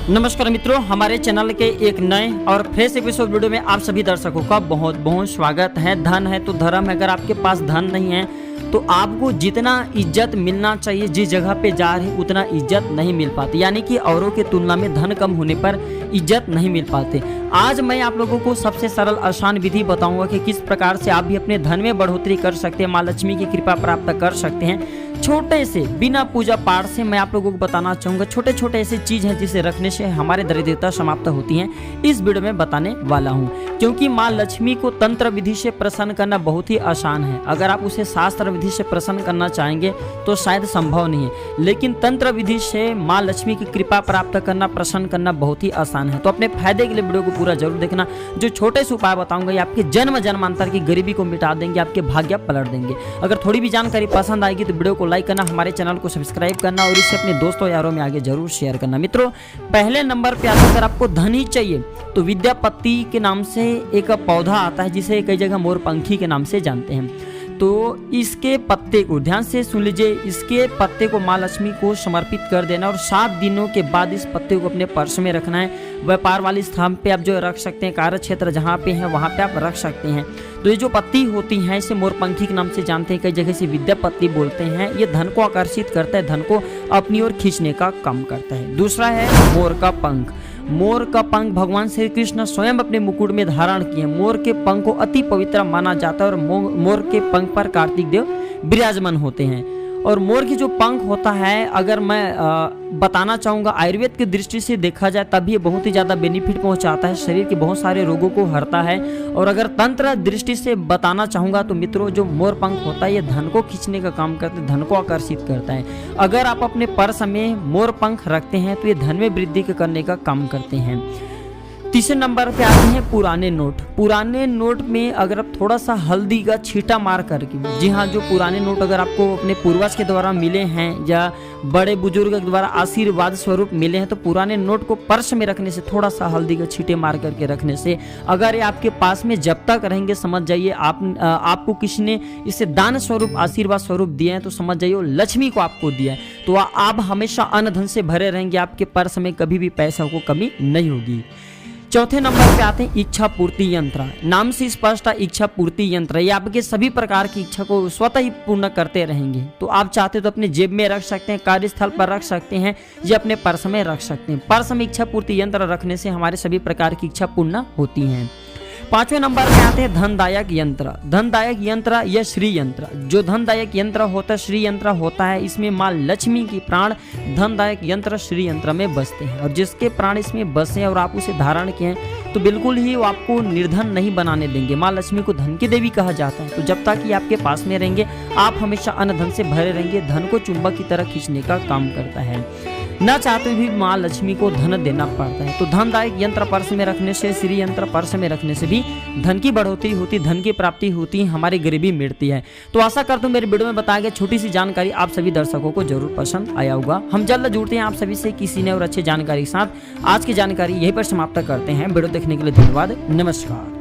नमस्कार मित्रों, हमारे चैनल के एक नए और फ्रेश एपिसोड वीडियो में आप सभी दर्शकों का बहुत बहुत स्वागत है। धन है तो धर्म है। अगर आपके पास धन नहीं है तो आपको जितना इज्जत मिलना चाहिए, जिस जगह पे जा रहे उतना इज्जत नहीं मिल पाती, यानी कि औरों की तुलना में धन कम होने पर इज्जत नहीं मिल पाते। आज मैं आप लोगों को सबसे सरल आसान विधि बताऊंगा कि किस प्रकार से आप भी अपने धन में बढ़ोतरी कर सकते हैं, माँ लक्ष्मी की कृपा प्राप्त कर सकते हैं। छोटे से बिना पूजा पाठ से मैं आप लोगों को बताना चाहूँगा। छोटे छोटे ऐसे चीज़ हैं जिसे रखने से हमारे दरिद्रता समाप्त होती हैं, इस वीडियो में बताने वाला हूँ। क्योंकि माँ लक्ष्मी को तंत्र विधि से प्रसन्न करना बहुत ही आसान है। अगर आप उसे शास्त्र विधि से प्रसन्न करना चाहेंगे तो शायद संभव नहीं है, लेकिन तंत्र विधि से माँ लक्ष्मी की कृपा प्राप्त करना, प्रसन्न करना बहुत ही आसान है। तो अपने फायदे के लिए वीडियो को पूरा जरूर देखना। जो छोटे से उपाय बताऊंगा ये आपके जन्म जन्मांतर की गरीबी को मिटा देंगे, आपके भाग्य पलट देंगे। अगर थोड़ी भी जानकारी पसंद आएगी तो वीडियो को लाइक करना, हमारे चैनल को सब्सक्राइब करना और इसे अपने दोस्तों यारों में आगे जरूर शेयर करना। मित्रों, पहले नंबर पे अगर आपको धन ही चाहिए तो विद्यापति के नाम से एक पौधा आता है जिसे कई जगह मोरपंखी के नाम से जानते हैं। तो इसके पत्ते को ध्यान से सुन लीजिए, इसके पत्ते को माँ लक्ष्मी को समर्पित कर देना और 7 दिनों के बाद इस पत्ते को अपने पर्स में रखना है। व्यापार वाले स्थान पे आप जो रख सकते हैं, कार्य क्षेत्र जहाँ पे है वहाँ पे आप रख सकते हैं। तो ये जो पत्ती होती हैं इसे मोरपंखी के नाम से जानते हैं, कई जगह से विद्यापति बोलते हैं। ये धन को आकर्षित करता है, धन को अपनी ओर खींचने का काम करता है। दूसरा है मोर का पंख। मोर का पंख भगवान श्री कृष्ण स्वयं अपने मुकुट में धारण किए। मोर के पंख को अति पवित्र माना जाता है और मोर के पंख पर कार्तिक देव विराजमान होते हैं। और मोर की जो पंख होता है, अगर मैं बताना चाहूँगा आयुर्वेद की दृष्टि से देखा जाए तब ये बहुत ही ज़्यादा बेनिफिट पहुँचाता है, शरीर के बहुत सारे रोगों को हरता है। और अगर तंत्र दृष्टि से बताना चाहूँगा तो मित्रों, जो मोर पंख होता है ये धन को खींचने का काम करता है, धन को आकर्षित करता है। अगर आप अपने पर्स में मोर पंख रखते हैं तो ये धन में वृद्धि करने का काम करते हैं। तीसरे नंबर पे आते हैं पुराने नोट। पुराने नोट में अगर आप थोड़ा सा हल्दी का छींटा मार करके, जी हाँ, जो पुराने नोट अगर आपको अपने पूर्वज के द्वारा मिले हैं या बड़े बुजुर्ग के द्वारा आशीर्वाद स्वरूप मिले हैं, तो पुराने नोट को पर्स में रखने से, थोड़ा सा हल्दी के छींटे मार करके रखने से, अगर ये आपके पास में जब तक रहेंगे, समझ जाइए आपको किसी ने इसे दान स्वरूप, आशीर्वाद स्वरूप दिए हैं, तो समझ जाइए लक्ष्मी को आपको दिया है। तो आप हमेशा अन्न धन से भरे रहेंगे, आपके पर्स में कभी भी पैसा को कमी नहीं होगी। चौथे नंबर पे आते हैं इच्छा पूर्ति यंत्र। नाम से स्पष्ट इच्छा पूर्ति यंत्र, ये आपके सभी प्रकार की इच्छा को स्वतः ही पूर्ण करते रहेंगे। तो आप चाहते तो अपने जेब में रख सकते हैं, कार्यस्थल पर रख सकते हैं या अपने पर्स में रख सकते हैं। पर्स में इच्छा पूर्ति यंत्र रखने से हमारे सभी प्रकार की इच्छा पूर्ण होती हैं। 5वें नंबर पे आते हैं धनदायक यंत्र। धनदायक यंत्र या श्री यंत्र। जो धनदायक यंत्र होता है, श्री यंत्र होता है, इसमें माँ लक्ष्मी की प्राण धनदायक यंत्र श्री यंत्र में बसते हैं। और जिसके प्राण इसमें बसे और आप उसे धारण किए हैं तो बिल्कुल ही वो आपको निर्धन नहीं बनाने देंगे। माँ लक्ष्मी को धन की देवी कहा जाता है। तो जब तक ये आपके पास में रहेंगे आप हमेशा अन्न धन से भरे रहेंगे। धन को चुंबक की तरह खींचने का काम करता है। न चाहते भी माँ लक्ष्मी को धन देना पड़ता है। तो धनदायक यंत्र पर्स में रखने से, श्री यंत्र पर्स में रखने से भी धन की बढ़ोतरी होती, धन की प्राप्ति होती, हमारी गरीबी मिटती है। तो आशा करता हूँ मेरे वीडियो में बताया गया छोटी सी जानकारी आप सभी दर्शकों को जरूर पसंद आया होगा। हम जल्द जुड़ते हैं आप सभी से किसी ने और अच्छी जानकारी के साथ। आज की जानकारी यहीं पर समाप्त करते हैं। वीडियो देखने के लिए धन्यवाद। नमस्कार।